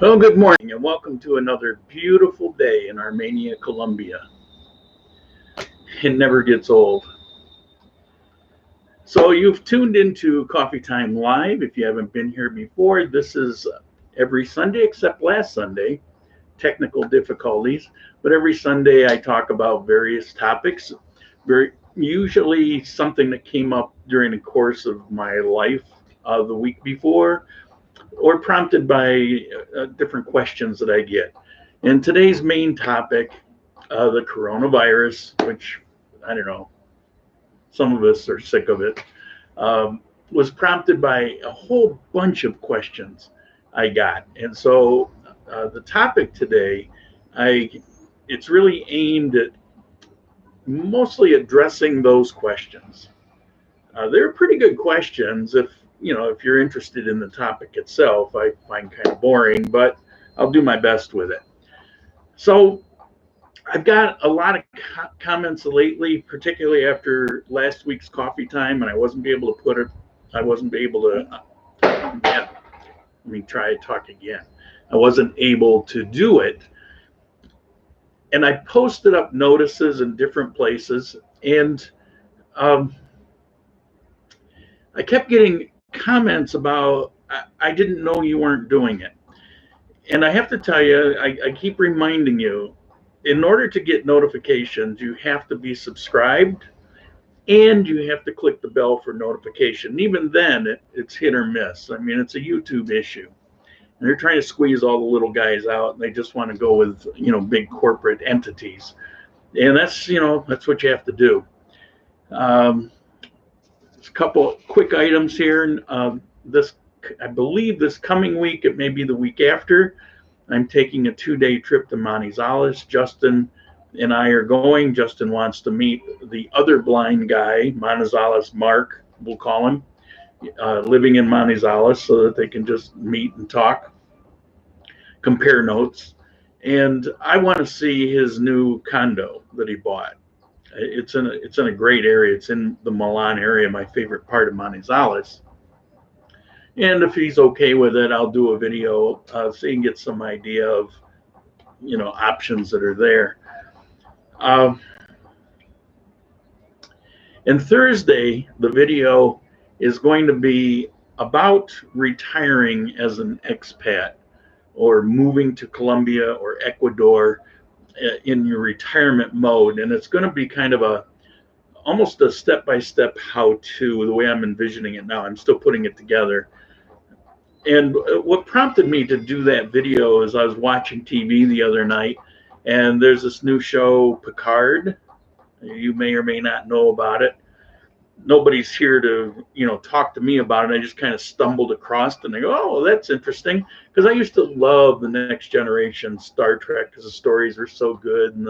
Well, good morning and welcome to another beautiful day in Armenia, Colombia. It never gets old. So you've tuned into Coffee Time Live. If you haven't been here before, this is every Sunday except last Sunday, technical difficulties. But every Sunday I talk about various topics, usually something that came up during the course of my life the week before, or prompted by different questions that I get. And today's main topic, the coronavirus, which I don't know, some of us are sick of it, was prompted by a whole bunch of questions I got. And so the topic today, it's really aimed at mostly addressing those questions. They're pretty good questions if you're interested in the topic itself. I find kind of boring, but I'll do my best with it. So I've got a lot of comments lately, particularly after last week's coffee time, and I wasn't able to I wasn't able to do it. And I posted up notices in different places, and I kept getting comments about, I didn't know you weren't doing it. And I have to tell you, I keep reminding you, in order to get notifications, you have to be subscribed and you have to click the bell for notification. And even then, it's hit or miss. I mean, it's a YouTube issue. And they're trying to squeeze all the little guys out, and they just want to go with, big corporate entities. And that's what you have to do. A couple quick items here. I believe this coming week, it may be the week after, I'm taking a 2-day trip to Manizales. Justin and I are going. Justin wants to meet the other blind guy, Manizales Mark, we'll call him, living in Manizales, so that they can just meet and talk, compare notes. And I want to see his new condo that he bought. It's in a great area. It's in the Milan area, my favorite part of Manizales. And if he's okay with it, I'll do a video so you can get some idea of, options that are there. And Thursday, the video is going to be about retiring as an expat or moving to Colombia or Ecuador in your retirement mode. And it's going to be kind of almost a step-by-step how-to, the way I'm envisioning it now. I'm still putting it together. And what prompted me to do that video is I was watching TV the other night, and there's this new show, Picard. You may or may not know about it. Nobody's here to, talk to me about it. I just kind of stumbled across it, and I go, oh, that's interesting. Because I used to love the Next Generation Star Trek because the stories were so good, and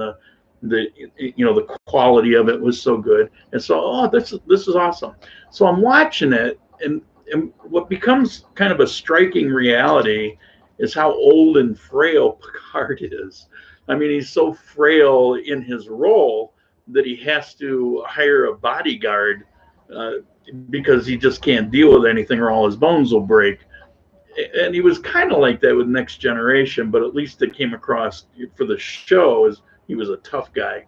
the quality of it was so good. And so, this is awesome. So I'm watching it, and what becomes kind of a striking reality is how old and frail Picard is. I mean, he's so frail in his role that he has to hire a bodyguard because he just can't deal with anything or all his bones will break. And he was kind of like that with Next Generation, but at least it came across for the show as he was a tough guy.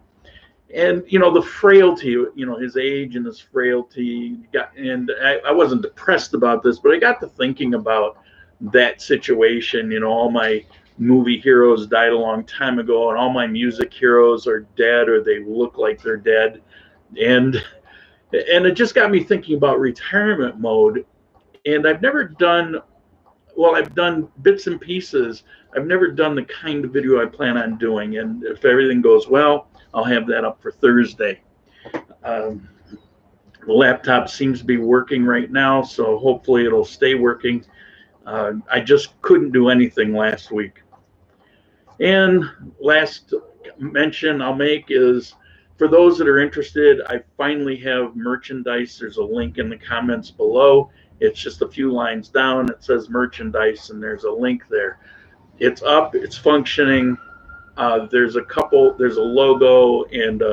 And, the frailty, his age and his frailty, I wasn't depressed about this, but I got to thinking about that situation. All my movie heroes died a long time ago, and all my music heroes are dead, or they look like they're dead. And it just got me thinking about retirement mode. And I've done bits and pieces. I've never done the kind of video I plan on doing. And if everything goes well, I'll have that up for Thursday. The laptop seems to be working right now, so hopefully it'll stay working. I just couldn't do anything last week. And last mention I'll make is, for those that are interested, I finally have merchandise. There's a link in the comments below. It's just a few lines down. It says merchandise, and there's a link there. It's up. It's functioning. There's a logo, and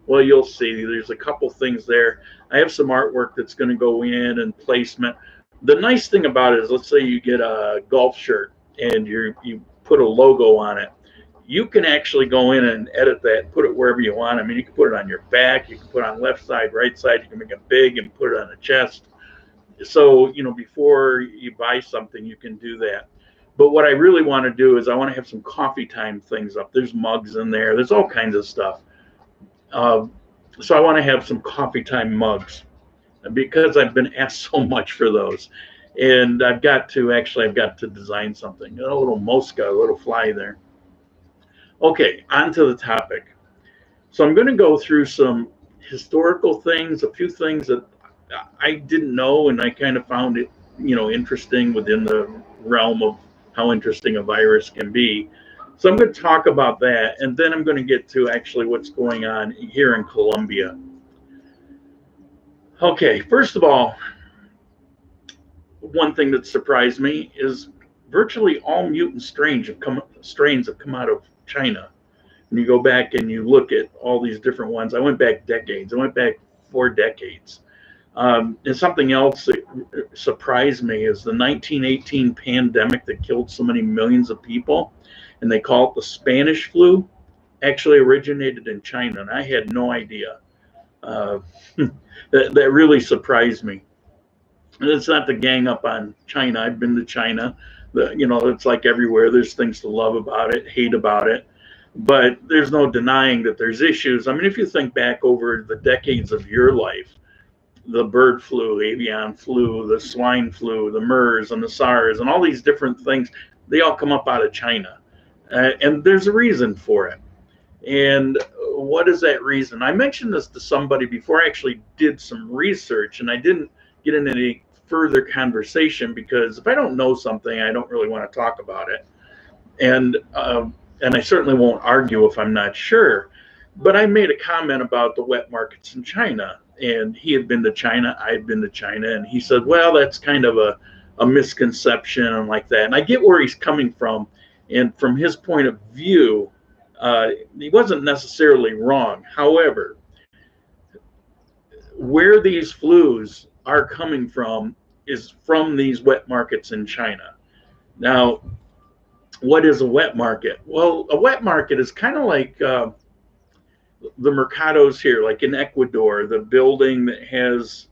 well, you'll see. There's a couple things there. I have some artwork that's going to go in and placement. The nice thing about it is, let's say you get a golf shirt and you put a logo on it, you can actually go in and edit that and put it wherever you want. I mean, you can put it on your back, you can put it on left side, right side, you can make it big and put it on the chest. So, before you buy something, you can do that. But what I really want to do is I want to have some coffee time things up. There's mugs in there. There's all kinds of stuff. So I want to have some coffee time mugs because I've been asked so much for those. And I've got to design something. A little mosca, a little fly there. Okay, on to the topic. So I'm going to go through some historical things, a few things that I didn't know, and I kind of found it, interesting within the realm of how interesting a virus can be. So I'm going to talk about that, and then I'm going to get to actually what's going on here in Colombia. Okay, first of all, one thing that surprised me is virtually all mutant strains have come out of China. And you go back and you look at all these different ones. I went back decades. I went back 4 decades. And something else that surprised me is the 1918 pandemic that killed so many millions of people, and they call it the Spanish flu, actually originated in China, and I had no idea. That really surprised me. And it's not to gang up on China. I've been to China. It's like everywhere. There's things to love about it, hate about it. But there's no denying that there's issues. I mean, if you think back over the decades of your life, the bird flu, avian flu, the swine flu, the MERS and the SARS, and all these different things, they all come up out of China. And there's a reason for it. And what is that reason? I mentioned this to somebody before I actually did some research, and I didn't get into any further conversation because if I don't know something, I don't really want to talk about it. And I certainly won't argue if I'm not sure. But I made a comment about the wet markets in China, and he had been to China, I had been to China, and he said, well, that's kind of a misconception and like that. And I get where he's coming from, and from his point of view, he wasn't necessarily wrong. However, where these flus are coming from is from these wet markets in China. Now, what is a wet market? Well, a wet market is kind of like the mercados here, like in Ecuador, the building that has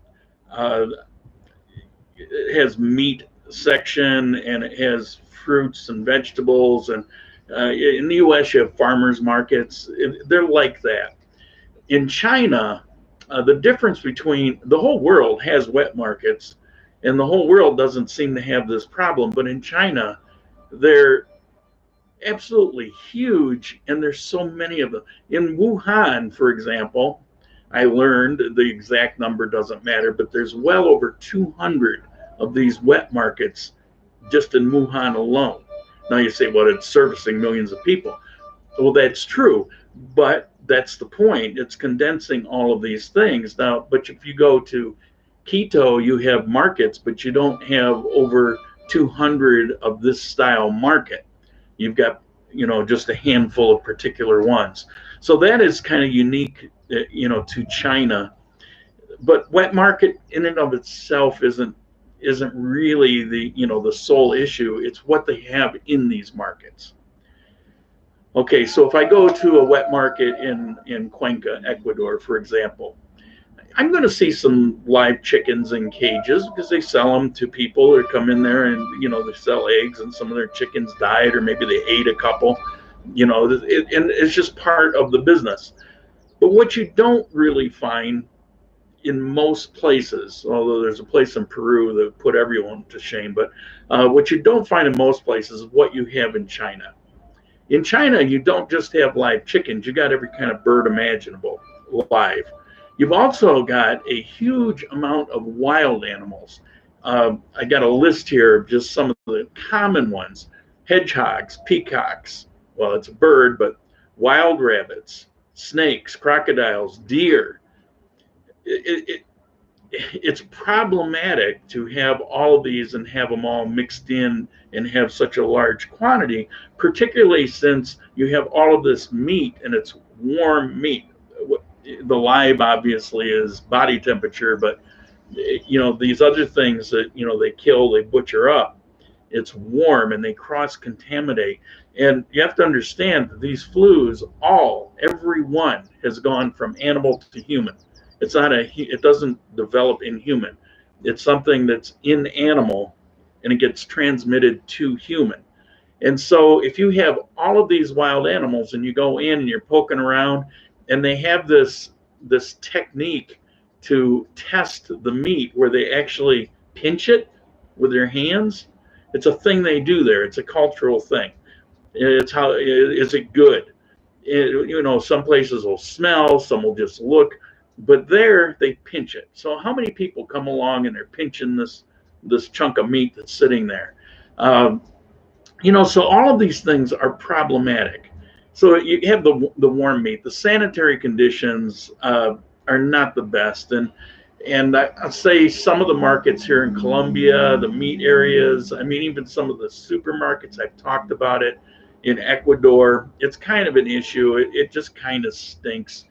meat section and it has fruits and vegetables, and in the US you have farmers markets. They're like that. In China, the difference between the whole world has wet markets, and the whole world doesn't seem to have this problem. But in China, they're absolutely huge, and there's so many of them. In Wuhan, for example, I learned, the exact number doesn't matter, but there's well over 200 of these wet markets just in Wuhan alone. Now you say, well, it's servicing millions of people. Well, that's true, but that's the point. It's condensing all of these things. Now, but if you go to Quito, you have markets, but you don't have over 200 of this style market. You've got, just a handful of particular ones. So that is kind of unique, to China. But wet market in and of itself isn't really the sole issue. It's what they have in these markets. Okay, so if I go to a wet market in Cuenca, Ecuador, for example, I'm going to see some live chickens in cages because they sell them to people who come in there and, they sell eggs, and some of their chickens died, or maybe they ate a couple, and it's just part of the business. But what you don't really find in most places, although there's a place in Peru that put everyone to shame, but what you don't find in most places is what you have in China. In China, you don't just have live chickens, you got every kind of bird imaginable live. You've also got a huge amount of wild animals. I got a list here of just some of the common ones. Hedgehogs, peacocks, well, it's a bird, but wild rabbits, snakes, crocodiles, deer. It's problematic to have all of these and have them all mixed in and have such a large quantity, particularly since you have all of this meat and it's warm meat. The live obviously is body temperature, but these other things that they kill, they butcher up, It's warm, and they cross-contaminate. And you have to understand that these flus, every one has gone from animal to human. It doesn't develop in human. It's something that's in animal, and it gets transmitted to human. And so if you have all of these wild animals and you go in and you're poking around, and they have this technique to test the meat where they actually pinch it with their hands. It's a thing they do there. It's a cultural thing. It's how is it good? Some places will smell, some will just look, but there they pinch it. So how many people come along and they're pinching this chunk of meat that's sitting there? So all of these things are problematic. So you have the warm meat. The sanitary conditions are not the best, and I'll say some of the markets here in Colombia, the meat areas, I mean, even some of the supermarkets, I've talked about it in Ecuador, it's kind of an issue. It just kind of stinks.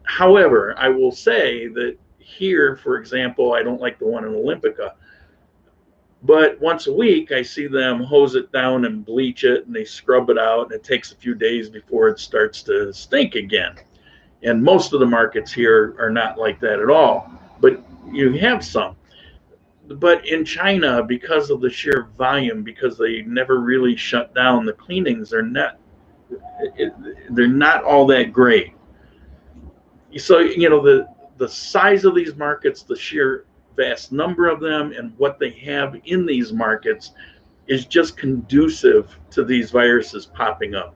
However, I will say that here, for example, I don't like the one in Olympica, but once a week I see them hose it down and bleach it, and they scrub it out, and it takes a few days before it starts to stink again. And most of the markets here are not like that at all, but you have some. But in China, because of the sheer volume, because they never really shut down the cleanings, they're not all that great. So the size of these markets, the sheer vast number of them, and what they have in these markets is just conducive to these viruses popping up.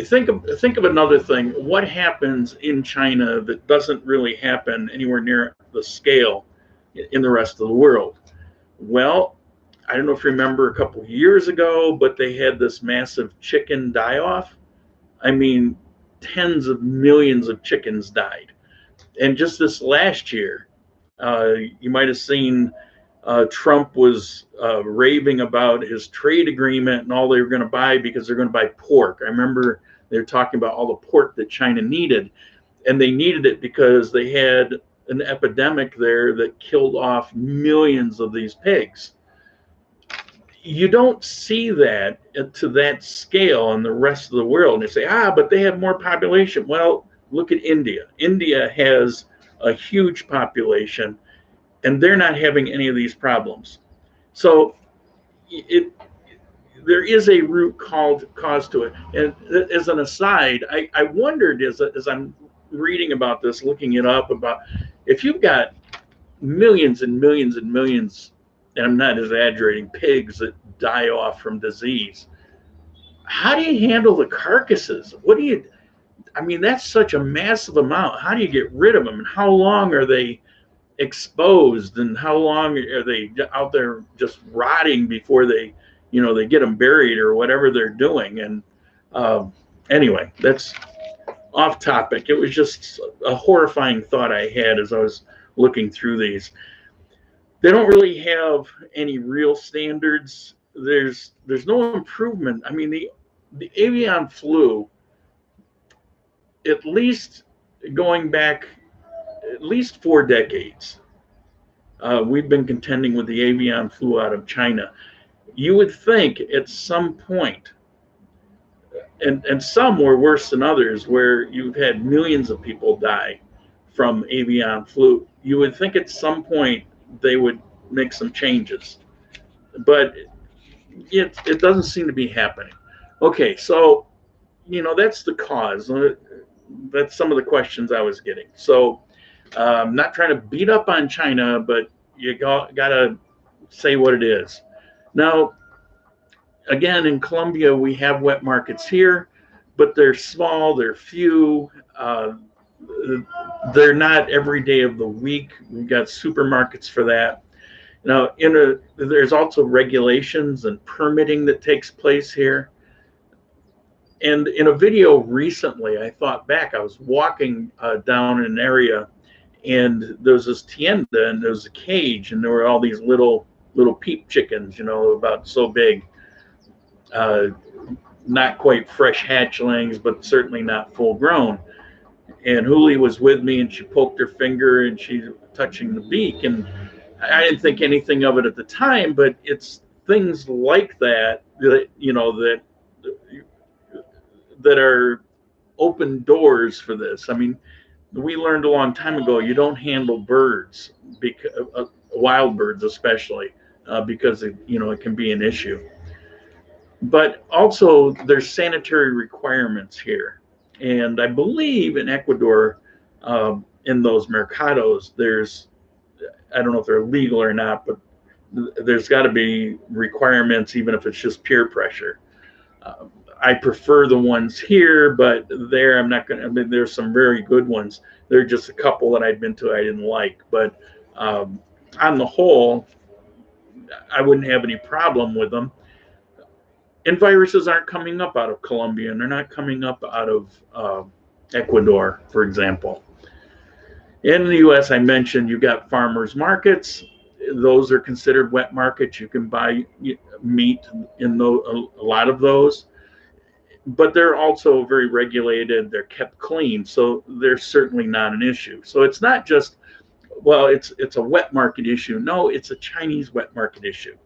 Think of another thing. What happens in China that doesn't really happen anywhere near the scale in the rest of the world? Well, I don't know if you remember a couple of years ago, but they had this massive chicken die-off. I mean, tens of millions of chickens died. And just this last year, you might have seen Trump was raving about his trade agreement and all they were going to buy because they're going to buy pork. I remember they were talking about all the pork that China needed, and they needed it because they had an epidemic there that killed off millions of these pigs. You don't see that to that scale in the rest of the world. And you say, but they have more population. Well, look at India. India has a huge population, and they're not having any of these problems. So there is a root cause to it. And as an aside, I wondered as I'm reading about this, looking it up, about if you've got millions and millions and millions, and I'm not exaggerating, pigs that die off from disease, how do you handle the carcasses? I mean, that's such a massive amount. How do you get rid of them? And how long are they exposed, and how long are they out there just rotting before they get them buried or whatever they're doing? And anyway, that's off topic. It was just a horrifying thought I had as I was looking through these. They don't really have any real standards. There's no improvement. I mean, the avian flu, at least going back at least 4 decades, we've been contending with the avian flu out of China. You would think at some point, and some were worse than others, where you've had millions of people die from avian flu. You would think at some point they would make some changes, but it doesn't seem to be happening. Okay, so that's the cause. That's some of the questions I was getting. So I'm not trying to beat up on China, but you gotta say what it is. Now, again, in Colombia, we have wet markets here, but they're small, they're few. They're not every day of the week. We've got supermarkets for that. Now, there's also regulations and permitting that takes place here. And in a video recently, I thought back, I was walking down an area, and there was this tienda, and there was a cage, and there were all these little peep chickens, about so big. Not quite fresh hatchlings, but certainly not full grown. And Huli was with me, and she poked her finger, and she's touching the beak, and I didn't think anything of it at the time, but it's things like that that that are open doors for this. I mean, we learned a long time ago you don't handle birds, because wild birds especially, because it can be an issue. But also there's sanitary requirements here, and I believe in Ecuador, in those mercados, I don't know if they're legal or not, but there's got to be requirements, even if it's just peer pressure. Uh, I prefer the ones here, but there I'm not going to. I mean, there's some very good ones. There are just a couple that I've been to I didn't like, but on the whole, I wouldn't have any problem with them. And viruses aren't coming up out of Colombia, and they're not coming up out of Ecuador, for example. In the U.S., I mentioned you've got farmers markets. Those are considered wet markets. You can buy meat in a lot of those, but they're also very regulated. They're kept clean, so they're certainly not an issue. So it's not just, well, it's a wet market issue. No, it's a Chinese wet market issue.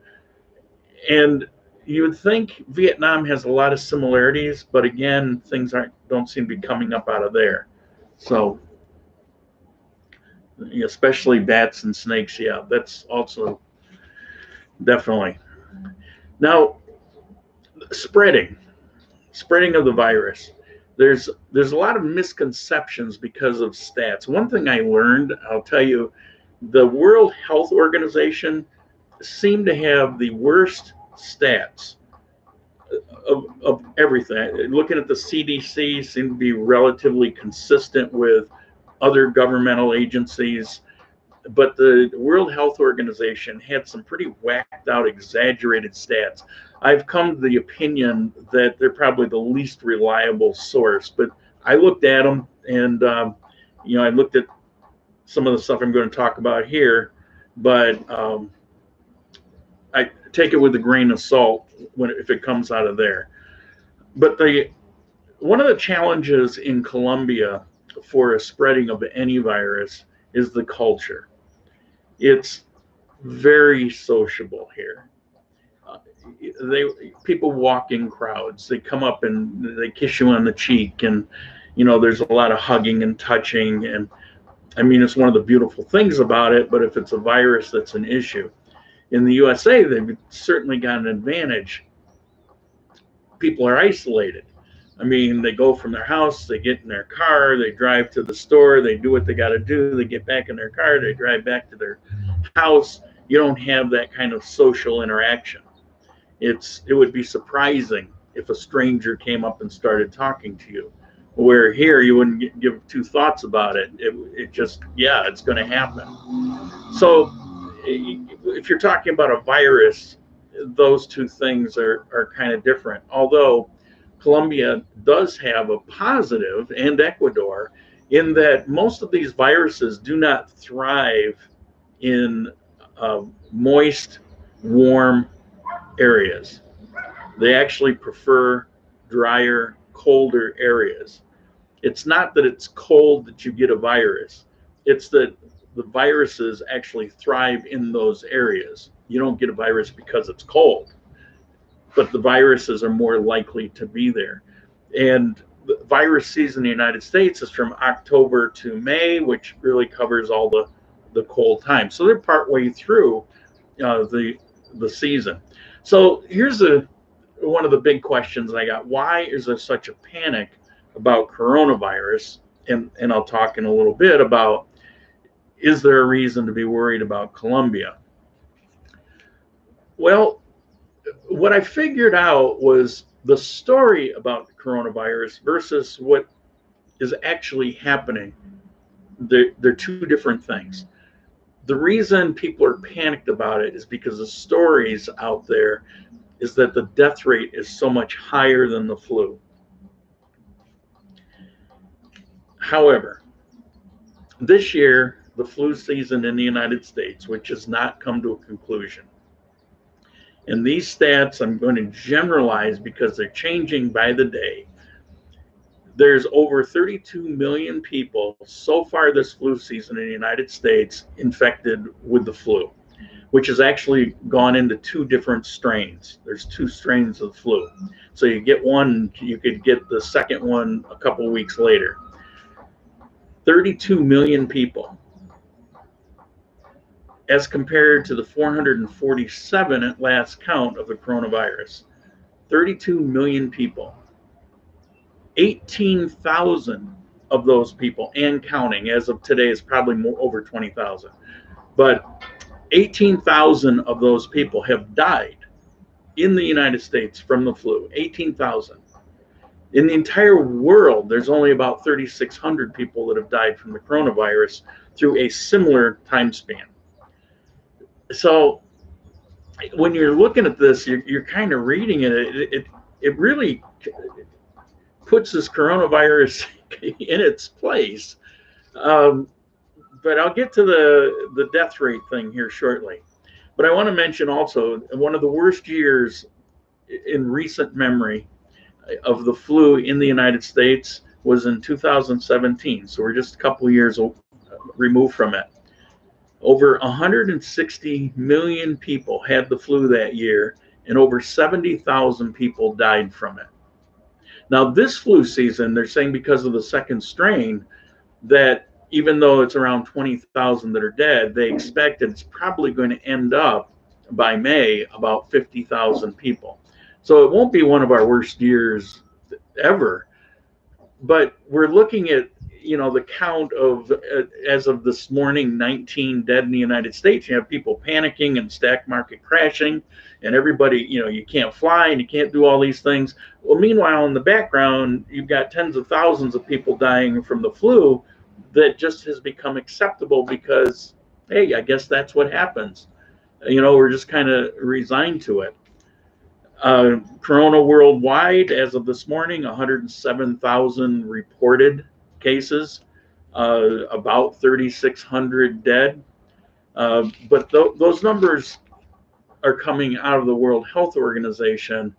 And you would think Vietnam has a lot of similarities, but again, things don't seem to be coming up out of there. So, especially bats and snakes, yeah, that's also definitely. Now, spreading of the virus. There's a lot of misconceptions because of stats. One thing I learned, I'll tell you, the World Health Organization seemed to have the worst stats of everything. Looking at the CDC, seemed to be relatively consistent with other governmental agencies, but the World Health Organization had some pretty whacked out, exaggerated stats. I've come to the opinion that they're probably the least reliable source, but I looked at them, and I looked at some of the stuff I'm going to talk about here, but I take it with a grain of salt if it comes out of there. But one of the challenges in Colombia for a spreading of any virus is the culture. It's very sociable here. People walk in crowds. They come up and they kiss you on the cheek, and there's a lot of hugging and touching. And I mean, it's one of the beautiful things about it. But if it's a virus that's an issue, in the USA, they've certainly got an advantage. People are isolated. I mean, they go from their house, they get in their car, they drive to the store, they do what they got to do, they get back in their car, they drive back to their house. You don't have that kind of social interaction. It would be surprising if a stranger came up and started talking to you, where here you wouldn't give two thoughts about it. It just, yeah, it's going to happen. So if you're talking about a virus, those two things are kind of different. Although Colombia does have a positive, and Ecuador, in that most of these viruses do not thrive in moist, warm areas. They actually prefer drier, colder areas. It's not that it's cold that you get a virus. It's that the viruses actually thrive in those areas. You don't get a virus because it's cold, but the viruses are more likely to be there. And the virus season in the United States is from October to May, which really covers all the cold time. So they're partway through the season. So here's one of the big questions I got. Why is there such a panic about coronavirus? And I'll talk in a little bit about, is there a reason to be worried about Colombia? Well, what I figured out was the story about the coronavirus versus what is actually happening. They're two different things. The reason people are panicked about it is because the stories out there is that the death rate is so much higher than the flu. However, this year, the flu season in the United States, which has not come to a conclusion, and these stats I'm going to generalize because they're changing by the day. There's over 32 million people so far this flu season in the United States infected with the flu. which has actually gone into two different strains. There's two strains of the flu. So you get one, you could get the second one a couple weeks later. 32 million people, as compared to the 447 at last count of the coronavirus. 32 million people. 18,000 of those people, and counting, as of today, is probably more, over 20,000. But 18,000 of those people have died in the United States from the flu. 18,000. In the entire world, there's only about 3,600 people that have died from the coronavirus through a similar time span. So when you're looking at this, you're kind of reading it. It really puts this coronavirus in its place. But I'll get to the death rate thing here shortly. But I want to mention also one of the worst years in recent memory of the flu in the United States was in 2017. So we're just a couple of years removed from it. Over 160 million people had the flu that year, and over 70,000 people died from it. Now, this flu season, they're saying because of the second strain, that even though it's around 20,000 that are dead, they expect that it's probably going to end up by May about 50,000 people. So it won't be one of our worst years ever. But we're looking at, you know, the count of, as of this morning, 19 dead in the United States. You have people panicking and stock market crashing, and everybody, you know, you can't fly and you can't do all these things. Well, meanwhile, in the background, you've got tens of thousands of people dying from the flu that just has become acceptable because, hey, I guess that's what happens. You know, we're just kind of resigned to it. Corona worldwide, as of this morning, 107,000 reported cases, about 3,600 dead. But those numbers are coming out of the World Health Organization,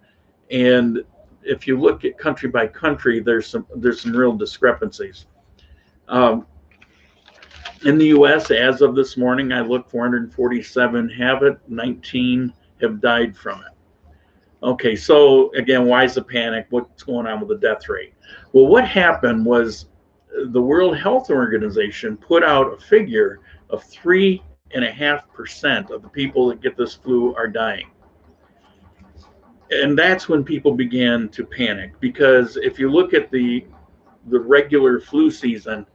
and if you look at country by country, there's some real discrepancies. In the U.S., as of this morning, I looked, 447 have it, 19 have died from it. Okay, so again, why is the panic? What's going on with the death rate? Well, what happened was the World Health Organization put out a figure of 3.5% of the people that get this flu are dying. And that's when people began to panic, because if you look at the regular flu season,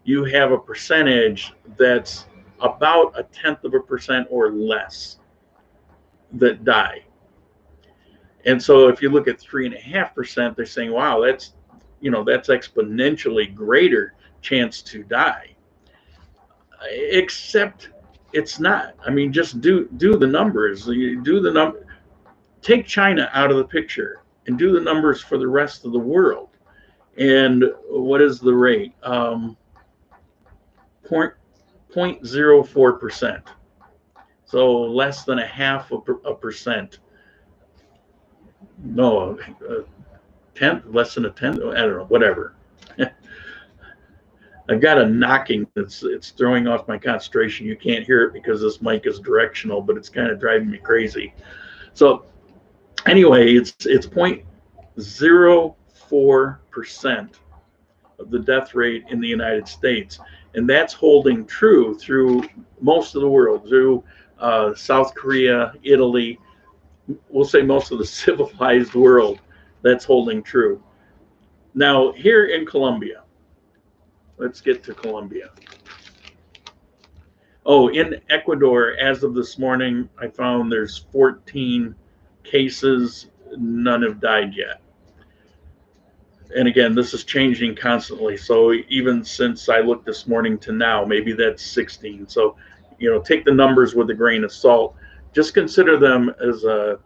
you have a percentage that's about 0.1% or less that die. And so if you look at 3.5%, they're saying, wow, that's, you know, that's exponentially greater chance to die. Except it's not. I mean, just do the numbers. You do the number. Take China out of the picture and do the numbers for the rest of the world. And what is the rate? 0.04%. So less than 0.5%. No, a tenth, less than a tenth. I don't know, whatever. I've got a knocking it's throwing off my concentration. You can't hear it because this mic is directional, but it's kind of driving me crazy. So anyway, it's 0.04% of the death rate in the United States, and that's holding true through most of the world, through South Korea, Italy. We'll say most of the civilized world, that's holding true. Now, here in Colombia, let's get to Colombia. Oh, in Ecuador, as of this morning, I found there's 14 cases. None have died yet. And again, this is changing constantly. So even since I looked this morning to now, maybe that's 16. So, you know, take the numbers with a grain of salt. Just consider them as a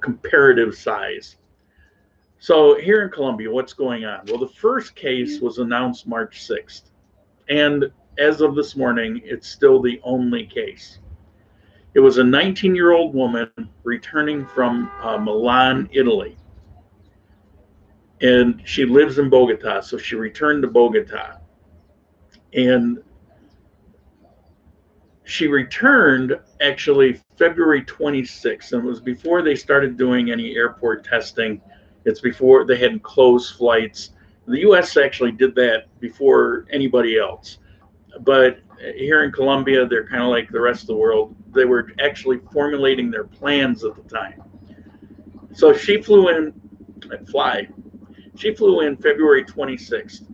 comparative size. So here in Colombia, what's going on? Well, the first case was announced March 6th. And as of this morning, it's still the only case. It was a 19-year-old woman returning from Milan, Italy. And she lives in Bogota, so she returned to Bogota. And She returned actually February 26th, and it was before they started doing any airport testing. It's before they had closed flights. The U.S. actually did that before anybody else. But here in Colombia, they're kind of like the rest of the world. They were actually formulating their plans at the time. So she flew in, she flew in February 26th.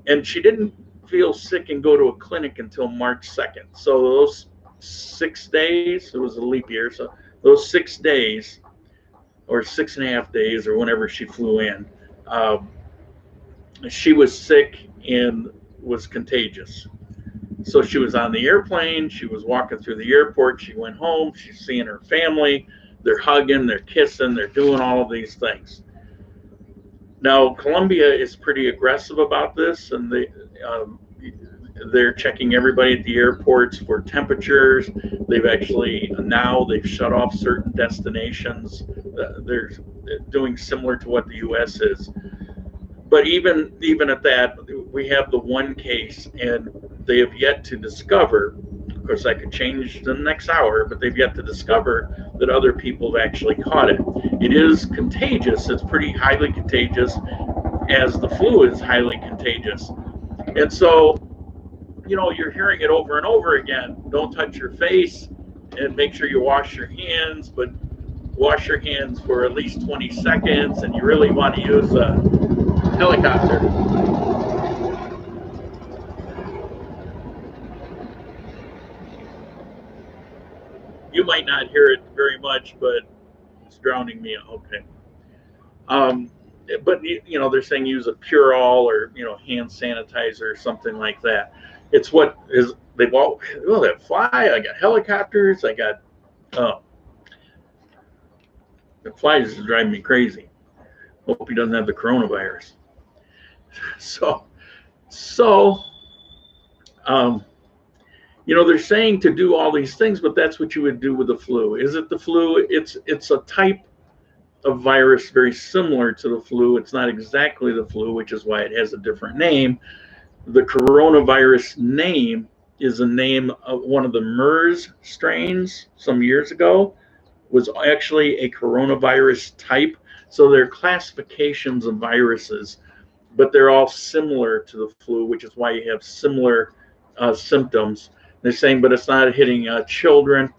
And she didn't feel sick and go to a clinic until March 2nd. So those 6 days, it was a leap year, so those 6 days, or 6.5 days, or whenever she flew in, she was sick and was contagious. So she was on the airplane, she was walking through the airport, she went home, she's seeing her family, they're hugging, they're kissing, they're doing all of these things. Now, Colombia is pretty aggressive about this, and they're checking everybody at the airports for temperatures. They've actually they've shut off certain destinations. They're doing similar to what the U.S. is. But even at that, we have the one case, and they have yet to discover. Of course, that could change the next hour, but they've yet to discover that other people have actually caught it. It is contagious. It's pretty highly contagious, as the flu is highly contagious. And so, you're hearing it over and over again. Don't touch your face, and make sure you wash your hands, but wash your hands for at least 20 seconds, and you really want to use a helicopter. You might not hear it very much, but it's drowning me out. Okay. But they're saying use a Purell or hand sanitizer or something like that. It's what is they've all that fly. I got helicopters. I got the flies is driving me crazy. Hope he doesn't have the coronavirus. So they're saying to do all these things, but that's what you would do with the flu. Is it the flu? It's a type of virus very similar to the flu. It's not exactly the flu, which is why it has a different name. The coronavirus name is a name of one of the MERS strains some years ago, was actually a coronavirus type. So they're classifications of viruses, but they're all similar to the flu, which is why you have similar symptoms. They're saying, but it's not hitting children.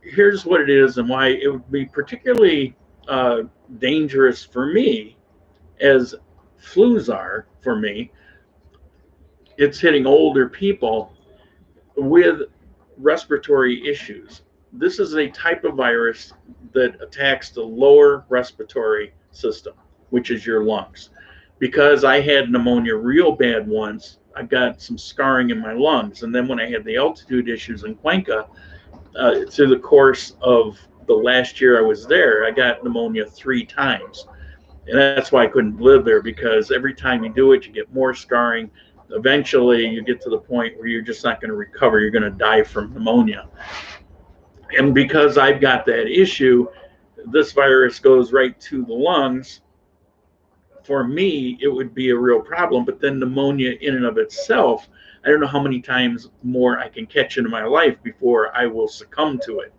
Here's what it is and why it would be particularly dangerous for me, as flus are for me. It's hitting older people with respiratory issues. This is a type of virus that attacks the lower respiratory system, which is your lungs. Because I had pneumonia real bad once, I got some scarring in my lungs. And then when I had the altitude issues in Cuenca, through the course of the last year I was there, I got pneumonia 3 times. And that's why I couldn't live there, because every time you do it, you get more scarring. Eventually, you get to the point where you're just not going to recover. You're going to die from pneumonia. And because I've got that issue, this virus goes right to the lungs. For me, it would be a real problem. But then pneumonia in and of itself, I don't know how many times more I can catch in my life before I will succumb to it.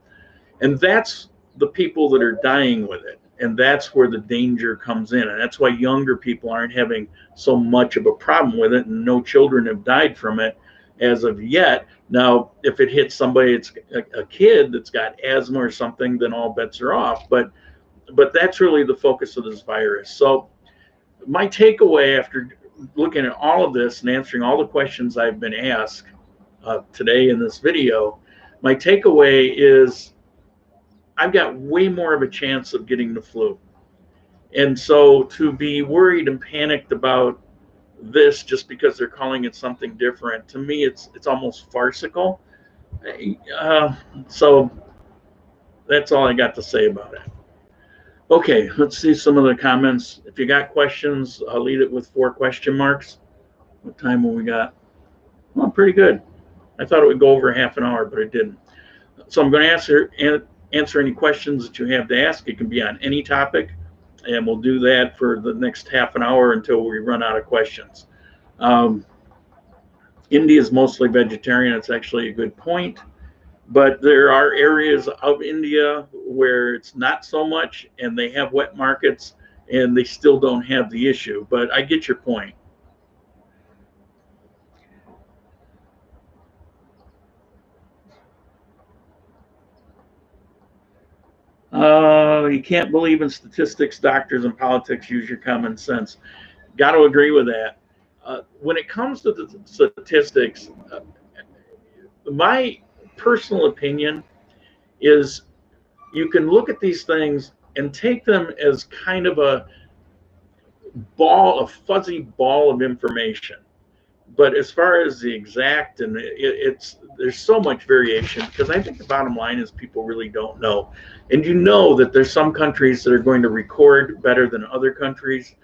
And that's the people that are dying with it. And that's where the danger comes in. And that's why younger people aren't having so much of a problem with it. And no children have died from it as of yet. Now, if it hits somebody, it's a kid that's got asthma or something, then all bets are off. But that's really the focus of this virus. So my takeaway after looking at all of this and answering all the questions I've been asked today in this video, my takeaway is I've got way more of a chance of getting the flu. And so to be worried and panicked about this just because they're calling it something different, to me, it's almost farcical. So that's all I got to say about it. Okay, let's see some of the comments. If you got questions, I'll lead it with 4 question marks. What time have we got? Well, pretty good. I thought it would go over half an hour, but it didn't. So I'm going to answer any questions that you have to ask. It can be on any topic, and we'll do that for the next half an hour until we run out of questions. India is mostly vegetarian. It's actually a good point. But there are areas of India where it's not so much, and they have wet markets, and they still don't have the issue. But I get your point. You can't believe in statistics, doctors, and politics. Use your common sense. Got to agree with that. When it comes to the statistics, my personal opinion is you can look at these things and take them as kind of a fuzzy ball of information. But as far as the exact, and there's so much variation, because I think the bottom line is people really don't know. And you know that there's some countries that are going to record better than other countries.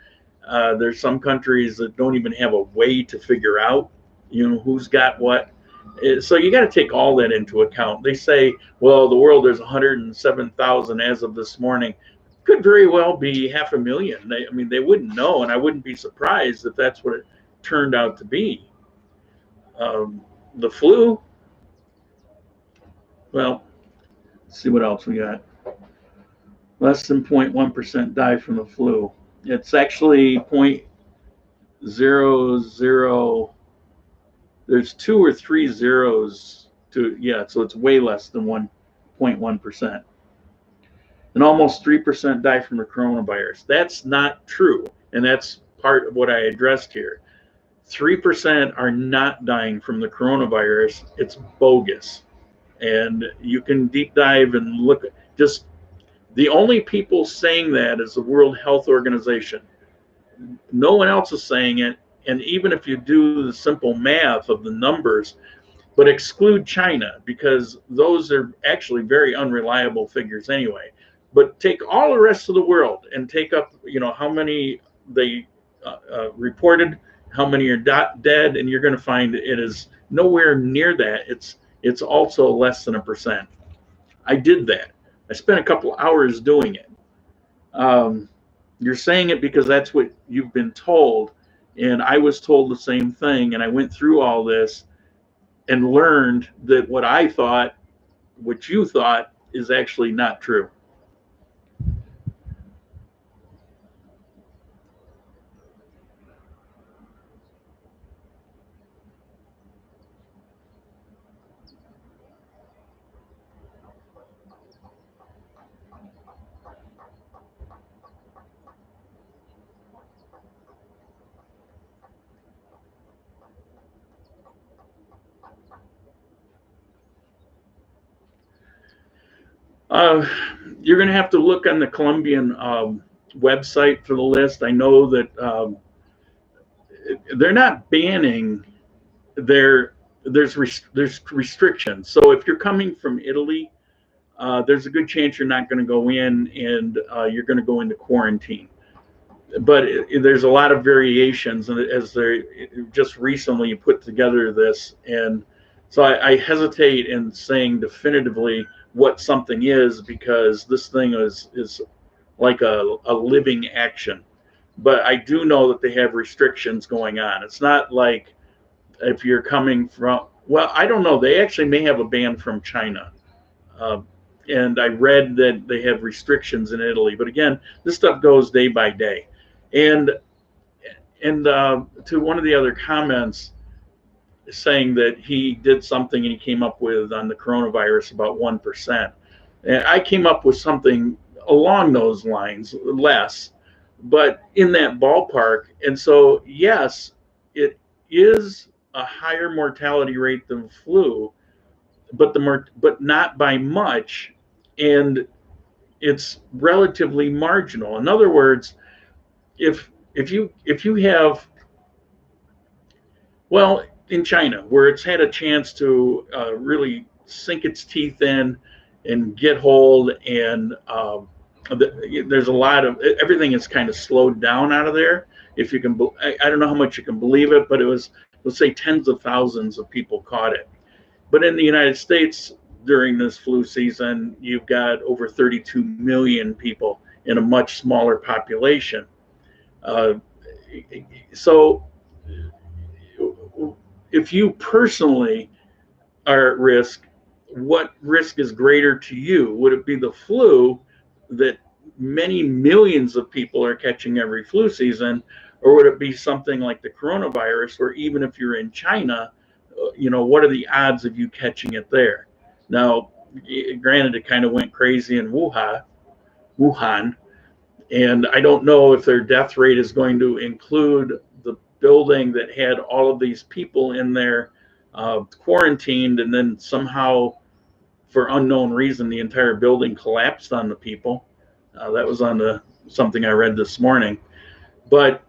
There's some countries that don't even have a way to figure out, who's got what. So you got to take all that into account. They say, well, the world, there's 107,000 as of this morning. Could very well be 500,000. I mean, they wouldn't know, and I wouldn't be surprised if that's what it turned out to be. The flu, well, let's see what else we got. Less than 0.1% die from the flu. It's actually 0.00. There's 2 or 3 zeros to, yeah, so it's way less than 1.1%. And almost 3% die from the coronavirus. That's not true, and that's part of what I addressed here. 3% are not dying from the coronavirus. It's bogus. And you can deep dive and look at just the only people saying that is the World Health Organization. No one else is saying it. And even if you do the simple math of the numbers, but exclude China, because those are actually very unreliable figures anyway. But take all the rest of the world and take up, how many they reported, how many are dead, and you're going to find it is nowhere near that. It's also less than 1%. I did that. I spent a couple hours doing it. You're saying it because that's what you've been told, and I was told the same thing, and I went through all this and learned that what I thought, what you thought, is actually not true. You're going to have to look on the Colombian website for the list. I know that they're not banning. There's restrictions. So if you're coming from Italy, there's a good chance you're not going to go in, and you're going to go into quarantine. But there's a lot of variations, and as they just recently put together this, and so I hesitate in saying definitively what something is, because this thing is like a living action. But I do know that they have restrictions going on. It's not like if you're coming from, well, I don't know. They actually may have a ban from China. And I read that they have restrictions in Italy. But again, this stuff goes day by day. And to one of the other comments saying that he did something and he came up with on the coronavirus about 1%. And I came up with something along those lines, less, but in that ballpark. And so, yes, it is a higher mortality rate than flu, but not by much, and it's relatively marginal. In other words, if you have, well, in China, where it's had a chance to really sink its teeth in and get hold, and there's a lot of, everything is kind of slowed down out of there. If you can, I don't know how much you can believe it, but it was, let's say, tens of thousands of people caught it. But in the United States, during this flu season, you've got over 32 million people in a much smaller population. So if you personally are at risk, what risk is greater to you? Would it be the flu that many millions of people are catching every flu season, or would it be something like the coronavirus, where even if you're in China, what are the odds of you catching it there? Now, granted, it kind of went crazy in Wuhan, and I don't know if their death rate is going to include the building that had all of these people in there quarantined, and then somehow, for unknown reason, the entire building collapsed on the people. That was on something I read this morning. But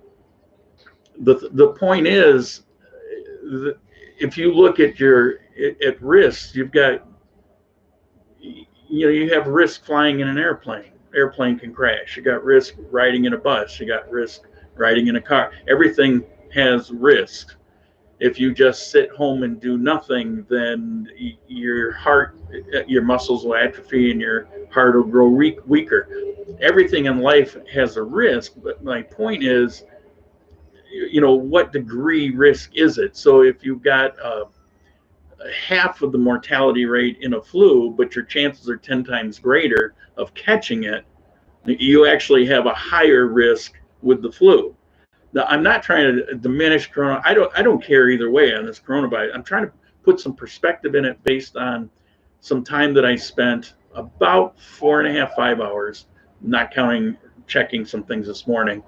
the point is, if you look at at risks, you have risk flying in an airplane. Airplane can crash. You got risk riding in a bus. You got risk riding in a car. Everything has risk. If you just sit home and do nothing, then your muscles will atrophy and your heart will grow weaker. Everything in life has a risk, but my point is, what degree risk is it? So if you've got half of the mortality rate in a flu, but your chances are 10 times greater of catching it, you actually have a higher risk with the flu. Now, I'm not trying to diminish corona. I don't care either way on this coronavirus. I'm trying to put some perspective in it based on some time that I spent, about 4.5, 5 hours, not counting checking some things this morning,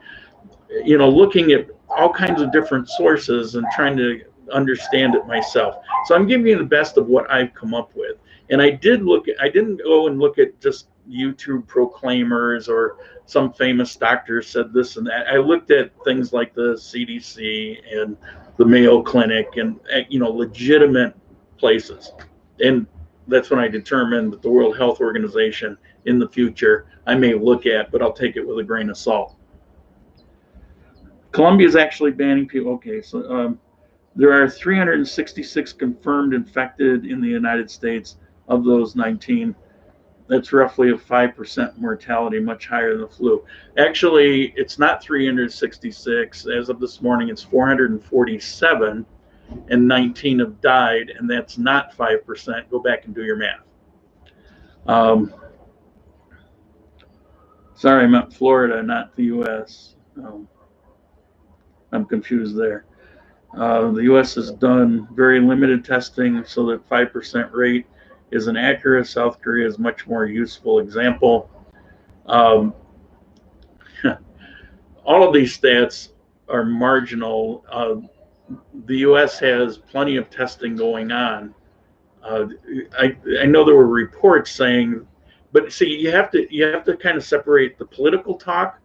looking at all kinds of different sources and trying to understand it myself. So I'm giving you the best of what I've come up with. And I didn't go and look at just YouTube proclaimers or some famous doctor said this and that. I looked at things like the CDC and the Mayo Clinic and, legitimate places. And that's when I determined that the World Health Organization in the future I may look at, but I'll take it with a grain of salt. Colombia is actually banning people. Okay, so there are 366 confirmed infected in the United States. Of those, 19. That's roughly a 5% mortality, much higher than the flu. Actually, it's not 366. As of this morning, it's 447, and 19 have died, and that's not 5%. Go back and do your math. Sorry, I meant Florida, not the U.S. I'm confused there. The U.S. has done very limited testing, so that 5% rate is inaccurate. South Korea is much more useful example. All of these stats are marginal. The U.S. has plenty of testing going on. I know there were reports saying, but see, you have to kind of separate the political talk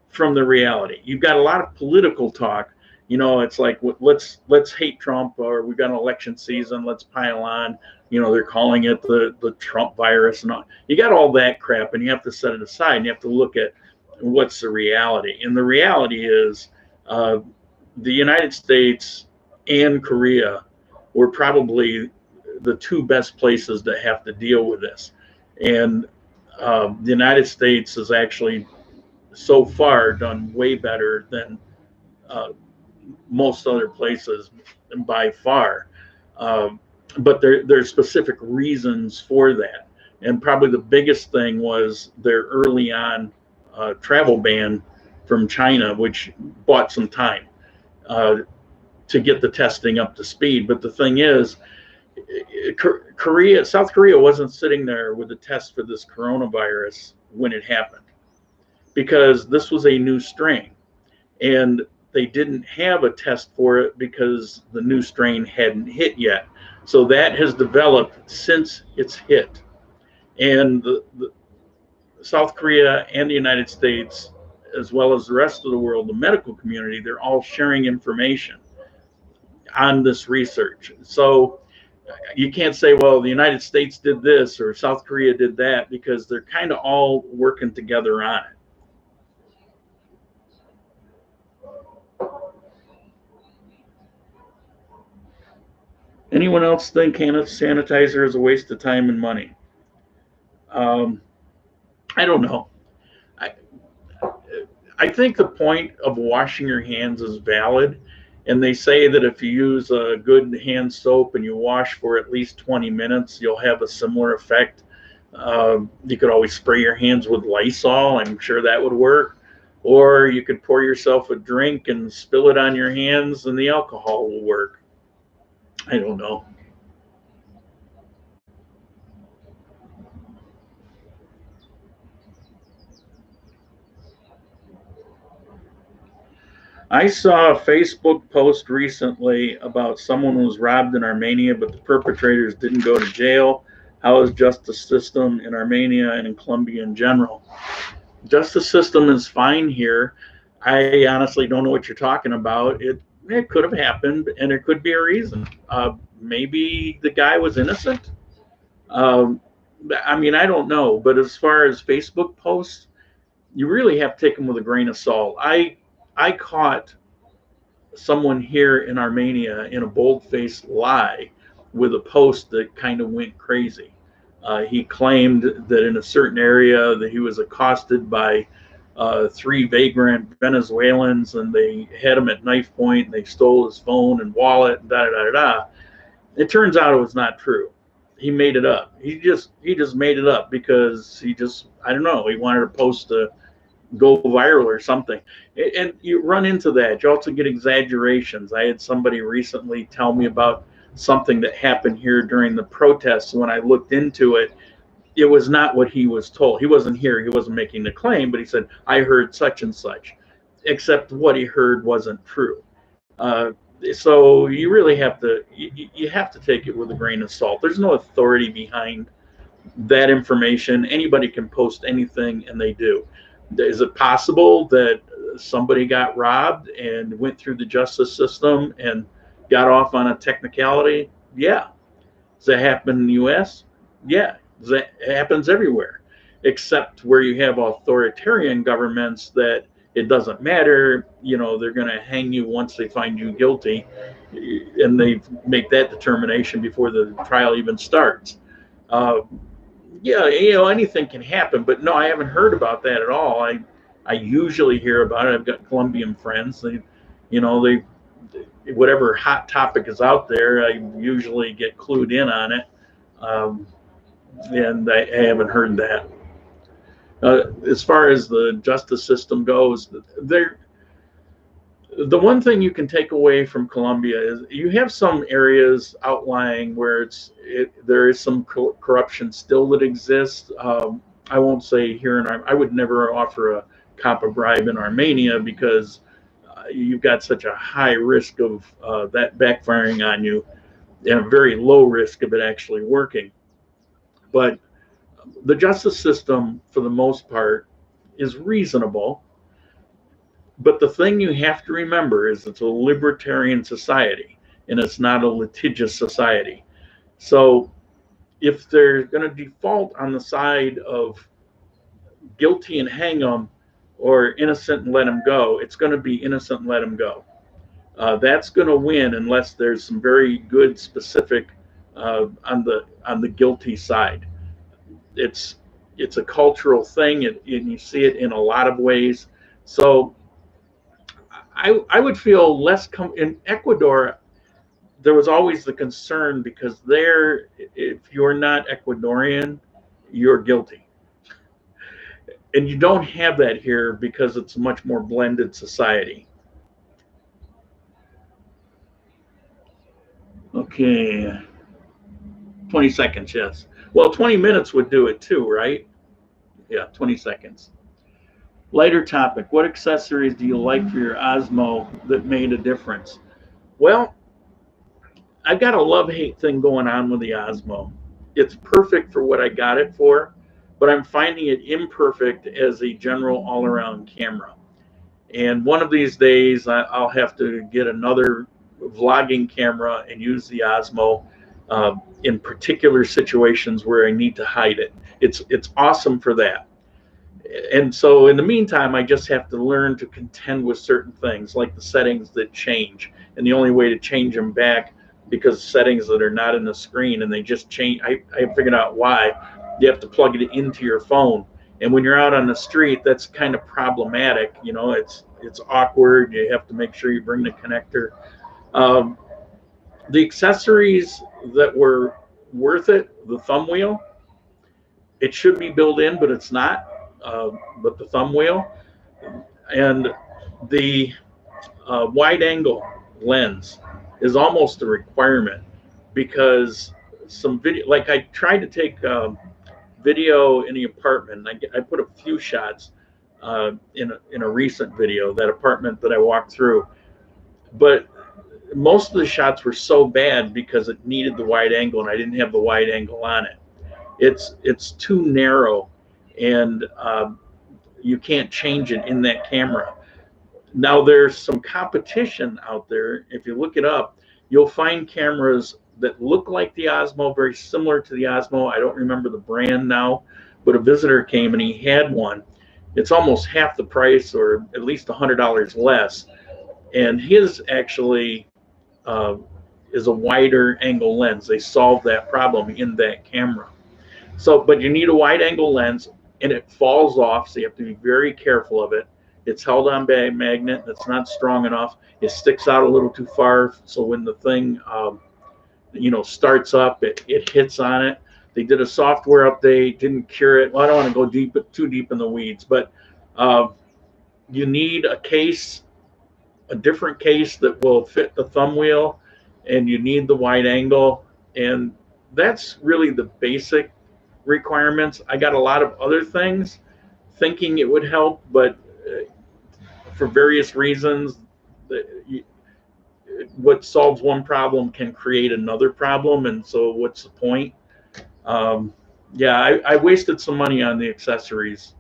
from the reality. You've got a lot of political talk. It's like, let's hate Trump, or we've got an election season, let's pile on. They're calling it the Trump virus and all. You got all that crap, and you have to set it aside, and you have to look at what's the reality. And the reality is, the United States and Korea were probably the two best places to have to deal with this. And the United States has actually so far done way better than most other places by far. But there's specific reasons for that. And probably the biggest thing was their early on travel ban from China, which bought some time to get the testing up to speed. But the thing is, South Korea wasn't sitting there with a test for this coronavirus when it happened, because this was a new strain, and they didn't have a test for it because the new strain hadn't hit yet. So that has developed since it's hit. And the South Korea and the United States, as well as the rest of the world, the medical community, they're all sharing information on this research. So you can't say, well, the United States did this or South Korea did that, because they're kind of all working together on it. Anyone else think hand sanitizer is a waste of time and money? I don't know. I think the point of washing your hands is valid. And they say that if you use a good hand soap and you wash for at least 20 minutes, you'll have a similar effect. You could always spray your hands with Lysol. I'm sure that would work. Or you could pour yourself a drink and spill it on your hands and the alcohol will work. I don't know. I saw a Facebook post recently about someone who was robbed in Armenia, but the perpetrators didn't go to jail. How is justice system in Armenia and in Colombia in general? Justice system is fine here. I honestly don't know what you're talking about. It could have happened, and there could be a reason. Maybe the guy was innocent. Um, I mean, I don't know. But as far as Facebook posts, you really have to take them with a grain of salt. I caught someone here in Armenia in a bold-faced lie with a post that kind of went crazy. He claimed that in a certain area that he was accosted by three vagrant Venezuelans, and they had him at knife point, and they stole his phone and wallet, and da da da da. It turns out it was not true. He made it up. He just made it up because I don't know, he wanted to post a go viral or something. And you run into that. You also get exaggerations. I had somebody recently tell me about something that happened here during the protests. When I looked into it, it was not what he was told. He wasn't here. He wasn't making the claim, but he said, I heard such and such, except what he heard wasn't true. So you really have to, you have to take it with a grain of salt. There's no authority behind that information. Anybody can post anything, and they do. Is it possible that somebody got robbed and went through the justice system and got off on a technicality? Yeah. Does that happen in the U.S.? Yeah. That happens everywhere, except where you have authoritarian governments that it doesn't matter. You know, they're going to hang you once they find you guilty, and they make that determination before the trial even starts. Yeah, you know, anything can happen, but no, I haven't heard about that at all. I usually hear about it. I've got Colombian friends. They whatever hot topic is out there, I usually get clued in on it, and I haven't heard that. As far as the justice system goes, the one thing you can take away from Colombia is you have some areas outlying where there is some corruption still that exists. I won't say here in I would never offer a cop a bribe in Armenia because you've got such a high risk of that backfiring on you and a very low risk of it actually working. But the justice system, for the most part, is reasonable. But the thing you have to remember is it's a libertarian society, and it's not a litigious society. So if they're going to default on the side of guilty and hang them or innocent and let them go, it's going to be innocent and let them go. That's going to win unless there's some very good specific on the guilty side. It's a cultural thing, and you see it in a lot of ways. So I would feel less in Ecuador. There was always the concern because there, if you're not Ecuadorian, you're guilty, and you don't have that here because it's a much more blended society. Okay, 20 seconds, yes. Well, 20 minutes would do it too, right? Yeah, 20 seconds. Lighter topic. What accessories do you like for your Osmo that made a difference? Well, I've got a love-hate thing going on with the Osmo. It's perfect for what I got it for, but I'm finding it imperfect as a general all-around camera. And one of these days, I'll have to get another vlogging camera and use the Osmo in particular situations where I need to hide it. It's awesome for that. And so in the meantime, I just have to learn to contend with certain things like the settings that change. And the only way to change them back, because settings that are not in the screen and they just change, I figured out why. You have to plug it into your phone. And when you're out on the street, that's kind of problematic. You know, it's awkward. You have to make sure you bring the connector. The accessories that were worth it, the thumb wheel, it should be built in, but it's not. But the thumb wheel and the wide angle lens is almost a requirement, because some video, like I tried to take video in the apartment. I put a few shots in a recent video, that apartment that I walked through, but most of the shots were so bad because it needed the wide angle and I didn't have the wide angle on it. It's too narrow, and you can't change it in that camera. Now there's some competition out there. If you look it up, you'll find cameras that look like the Osmo, very similar to the Osmo. I don't remember the brand now, but a visitor came and he had one. It's almost half the price, or at least $100 less. And his actually is a wider angle lens. They solved that problem in that camera. So, but you need a wide angle lens, and it falls off, so you have to be very careful of it. It's held on by a magnet. It's not strong enough. It sticks out a little too far, so when the thing starts up, it hits on it. They did a software update, didn't cure it. Well, I don't want to go too deep in the weeds, but you need a case, a different case that will fit the thumb wheel, and you need the wide angle, and that's really the basic requirements. I got a lot of other things thinking it would help, but for various reasons, what solves one problem can create another problem, and so what's the point? Yeah, I wasted some money on the accessories,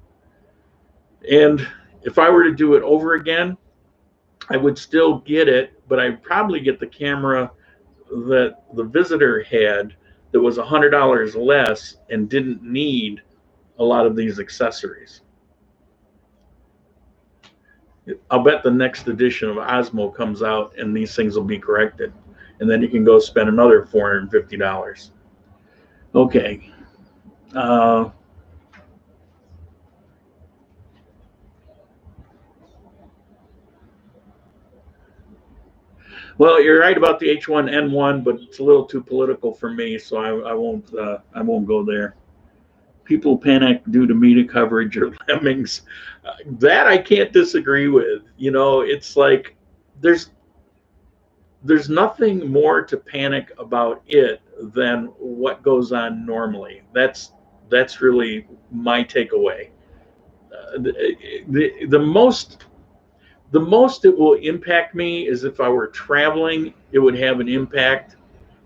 and if I were to do it over again, I would still get it, but I'd probably get the camera that the visitor had that was $100 less and didn't need a lot of these accessories. I'll bet the next edition of Osmo comes out and these things will be corrected, and then you can go spend another $450. Okay. Well, you're right about the H1N1, but it's a little too political for me, so I won't go there. People panic due to media coverage or lemmings. That I can't disagree with. It's like there's nothing more to panic about it than what goes on normally. That's really my takeaway. The most it will impact me is if I were traveling. It would have an impact.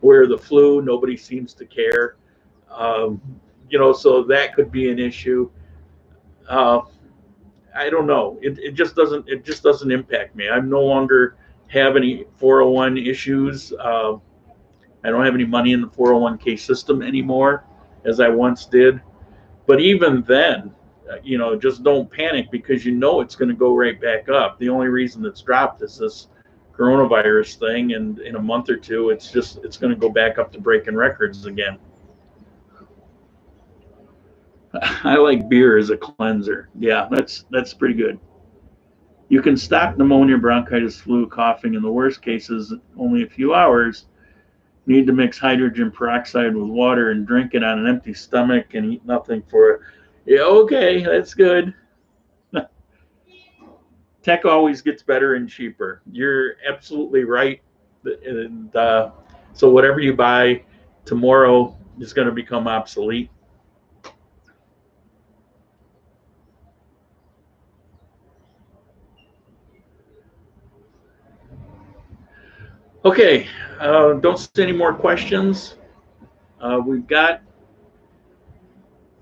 Where the flu, nobody seems to care. So that could be an issue. I don't know. It just doesn't impact me. I no longer have any 401 issues. I don't have any money in the 401k system anymore, as I once did. But even then, just don't panic, because it's going to go right back up. The only reason it's dropped is this coronavirus thing, and in a month or two, it's going to go back up to breaking records again. I like beer as a cleanser. Yeah, that's pretty good. You can stop pneumonia, bronchitis, flu, coughing. In the worst cases, only a few hours. Need to mix hydrogen peroxide with water and drink it on an empty stomach and eat nothing for it. Yeah, okay, that's good. Tech always gets better and cheaper. You're absolutely right. And so whatever you buy tomorrow is going to become obsolete. Okay, don't see any more questions. We've got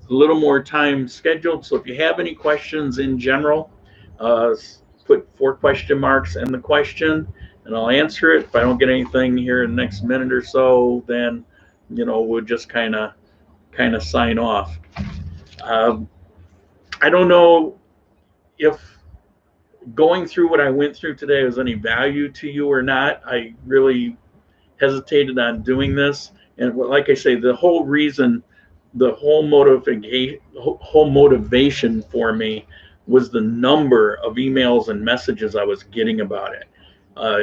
a little more time scheduled, so if you have any questions in general, put 4 question marks in the question, and I'll answer it. If I don't get anything here in the next minute or so, then we'll just kind of sign off. I don't know if going through what I went through today was any value to you or not. I really hesitated on doing this, and like I say, the whole reason, the whole motivation for me was the number of emails and messages I was getting about it.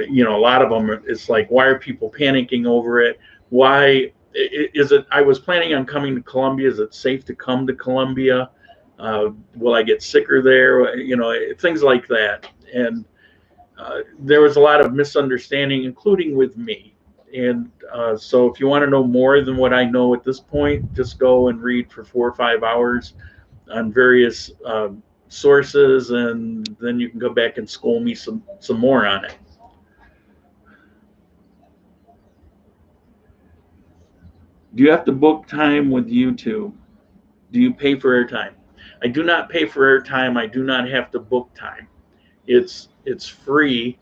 You know, a lot of them, it's like, why are people panicking over it? Why is it? I was planning on coming to Colombia. Is it safe to come to Colombia? Will I get sicker there? You know, things like that. And there was a lot of misunderstanding, including with me. And so if you want to know more than what I know at this point, just go and read for 4 or 5 hours on various sources, and then you can go back and school me some more on it. Do you have to book time with YouTube? Do you pay for airtime? I do not pay for airtime. I do not have to book time. It's free.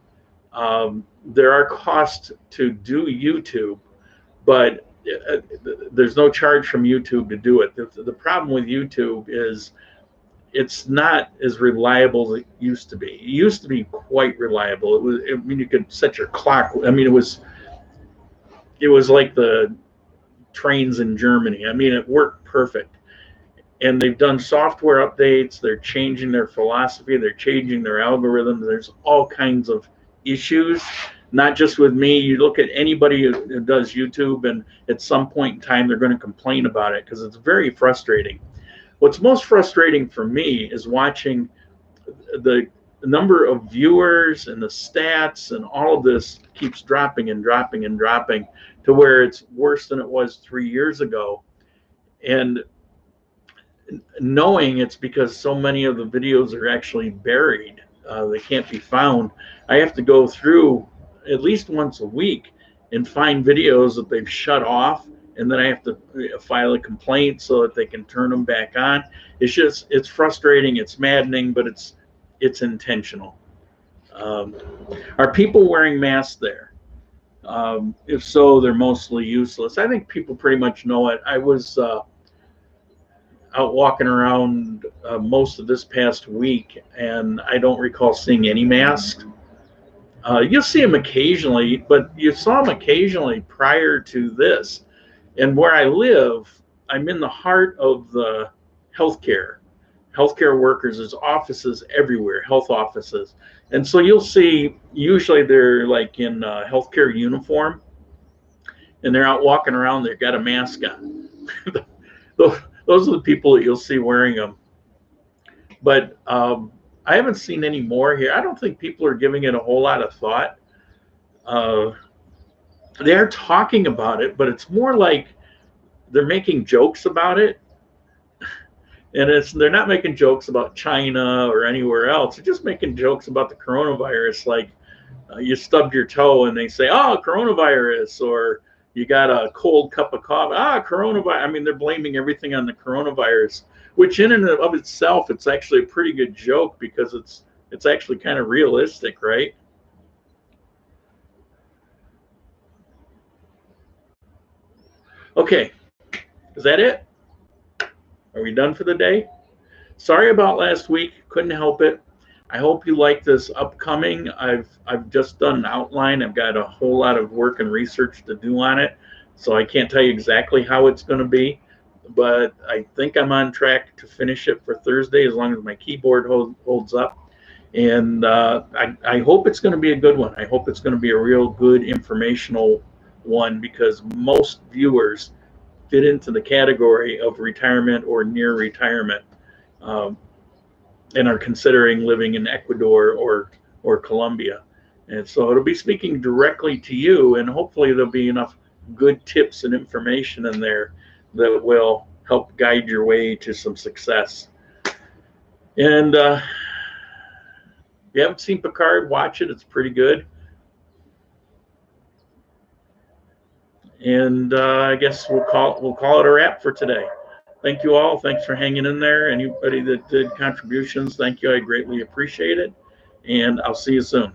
There are costs to do YouTube, but there's no charge from YouTube to do it. The problem with YouTube is it's not as reliable as it used to be. It used to be quite reliable. It was, I mean, you could set your clock. I mean, it was like the trains in Germany. I mean, it worked perfect. And they've done software updates. They're changing their philosophy. They're changing their algorithms. There's all kinds of issues, not just with me. You look at anybody who does YouTube, and at some point in time, they're going to complain about it because it's very frustrating. What's most frustrating for me is watching the number of viewers and the stats, and all of this keeps dropping and dropping and dropping to where it's worse than it was 3 years ago. And knowing it's because so many of the videos are actually buried, they can't be found. I have to go through at least once a week and find videos that they've shut off, and then I have to file a complaint so that they can turn them back on. It's frustrating, it's maddening, but it's intentional. Are people wearing masks there? If so, they're mostly useless. I think people pretty much know it. I was out walking around most of this past week, and I don't recall seeing any masks. You'll see them occasionally, but you saw them occasionally prior to this. And where I live, I'm in the heart of the healthcare workers. There's offices everywhere, health offices. And so you'll see, usually they're like in healthcare uniform, and they're out walking around, they've got a mask on. Those are the people that you'll see wearing them. But I haven't seen any more here. I don't think people are giving it a whole lot of thought. They're talking about it, but it's more like they're making jokes about it. And they're not making jokes about China or anywhere else. They're just making jokes about the coronavirus. Like you stubbed your toe and they say, oh, coronavirus, or you got a cold cup of coffee. Coronavirus. I mean, they're blaming everything on the coronavirus, which in and of itself, it's actually a pretty good joke because it's actually kind of realistic, right? Okay, is that it? Are we done for the day? Sorry about last week. Couldn't help it. I hope you like this upcoming. I've just done an outline. I've got a whole lot of work and research to do on it, so I can't tell you exactly how it's going to be, but I think I'm on track to finish it for Thursday as long as my keyboard holds up. And I hope it's going to be a good one. I hope it's going to be a real good informational one, because most viewers fit into the category of retirement or near retirement, and are considering living in Ecuador or Colombia. And so it'll be speaking directly to you, and hopefully there'll be enough good tips and information in there that will help guide your way to some success. And if you haven't seen Picard, watch it. It's pretty good. And I guess we'll call it a wrap for today. Thank you all. Thanks for hanging in there. Anybody that did contributions, thank you. I greatly appreciate it. And I'll see you soon.